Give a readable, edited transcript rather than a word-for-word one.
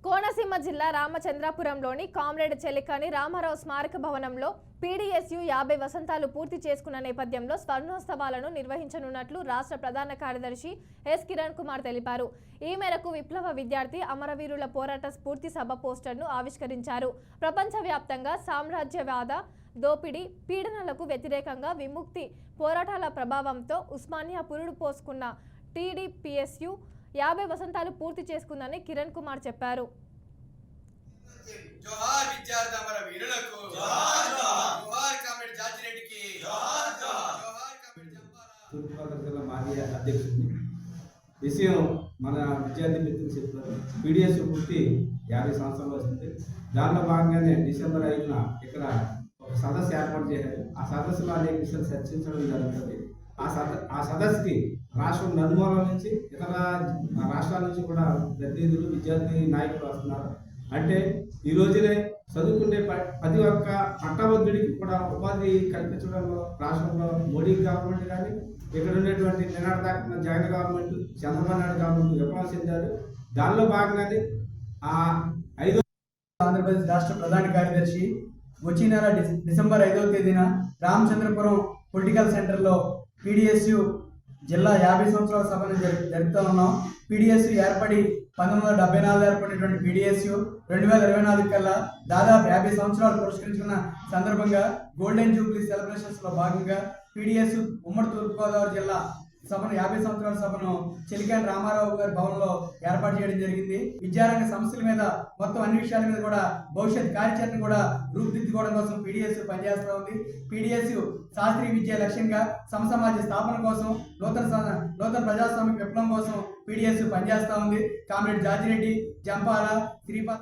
కోనసీమ జిల్లా రామచంద్రాపురంలోని కామ్రేడ్ చెలికాని రామారావు స్మారక భవనంలో పీడీఎస్యు 50 వసంతాలు పూర్తి చేసుకున్న నేపథ్యంలో స్వర్ణోత్సవాలను నిర్వహించనున్నట్లు రాష్ట్ర ప్రధాన కార్యదర్శి ఎస్ కిరణ్ కుమార్ తెలిపారు. ఈ మేరకు విప్లవ విద్యార్థి అమరవీరుల పోరాట స్ఫూర్తి సభ పోస్టర్ను ఆవిష్కరించారు. ప్రపంచవ్యాప్తంగా సామ్రాజ్యవాద దోపిడీ పీడనలకు వ్యతిరేకంగా విముక్తి పోరాటాల ప్రభావంతో ఉస్మానియా పురుడు పోసుకున్న టీడీపీఎస్యు 50 వసంతాలు పూర్తి చేసుకుందని కిరణ్ కుమార్ చెప్పారు. జోహార్ విద్యార్థి అమరవీరులకు జోహార్ జోహార్ కామ్రేడ్ జాజిరెడ్డికి జోహార్ జోహార్ కామ్రేడ్ జంపాల తూర్పుగోదావరి జిల్లా మాజీ అధ్యక్షుడిని విషయం మన విద్యార్థి మిత్రులు చెప్పారు. పీడీఎస్ పూర్తి 50 సంవత్సరాలు వస్తుంది. దానిలో భాగంగానే డిసెంబర్ 5న ఇక్కడ ఒక సదస్సు ఏర్పాటు చేశారు. ఆ సదస్సులో అనేక విషయాలు చర్చించడం జరుగుతుంది. ఆ సదస్సుకి రాష్ట్రం నలుమూలల నుంచి ఇతర రాష్ట్రాల నుంచి కూడా ప్రతినిధులు విద్యార్థి నాయకులు వస్తున్నారు. అంటే ఈ రోజునే చదువుకునే ప్రతి ఒక్క పట్టభద్రుడికి కూడా ఉపాధి కల్పించడంలో రాష్ట్రంలో మోడీ గవర్నమెంట్ కానీ ఇక్కడ ఉండేటువంటి నినాదాత్మక జగన్ గవర్నమెంట్ చంద్రబాబు నాయుడు గవర్నమెంట్ విఫలం చెందారు. దానిలో భాగంగానే ఆ 5వ ఆంధ్రప్రదేశ్ రాష్ట్ర ప్రధాన కార్యదర్శి వచ్చే నెల డిసెంబర్ 5వ తేదీన రామచంద్రపురం పొలిటికల్ సెంటర్లో పీడీఎస్యు జిల్లా 50 సంవత్సరాల సభను జరుపుతూ ఉన్నాం. పీడీఎస్యు ఏర్పడి 1974 ఏర్పడినటువంటి పీడీఎస్యు 2024 కల్లా దాదాపు 50 సంవత్సరాలు పురస్కరించుకున్న సందర్భంగా గోల్డెన్ జూబ్లీ సెలబ్రేషన్స్లో భాగంగా పీడీఎస్యు ఉమ్మడి తూర్పుగోదావరి జిల్లా సభను 50 సంవత్సరాల సభను చెలికాని రామారావు గారి భవన్లో ఏర్పాటు చేయడం జరిగింది. విద్యారంగ సమస్యల మీద మొత్తం అన్ని విషయాల మీద కూడా భవిష్యత్ కార్యాచరణ కూడా రూపుదిద్దుకోవడం కోసం పీడీఎస్యు పనిచేస్తూ ఉంది. పీడీఎస్యు శాస్త్రీయ విద్య లక్ష్యంగా సమసమాజ స్థాపన కోసం నూతన ప్రజాస్వామిక విప్లవం కోసం పీడీఎస్యు పనిచేస్తూ ఉంది. కామ్రేడ్ జాజిరెడ్డి, జంపాల, శ్రీపాద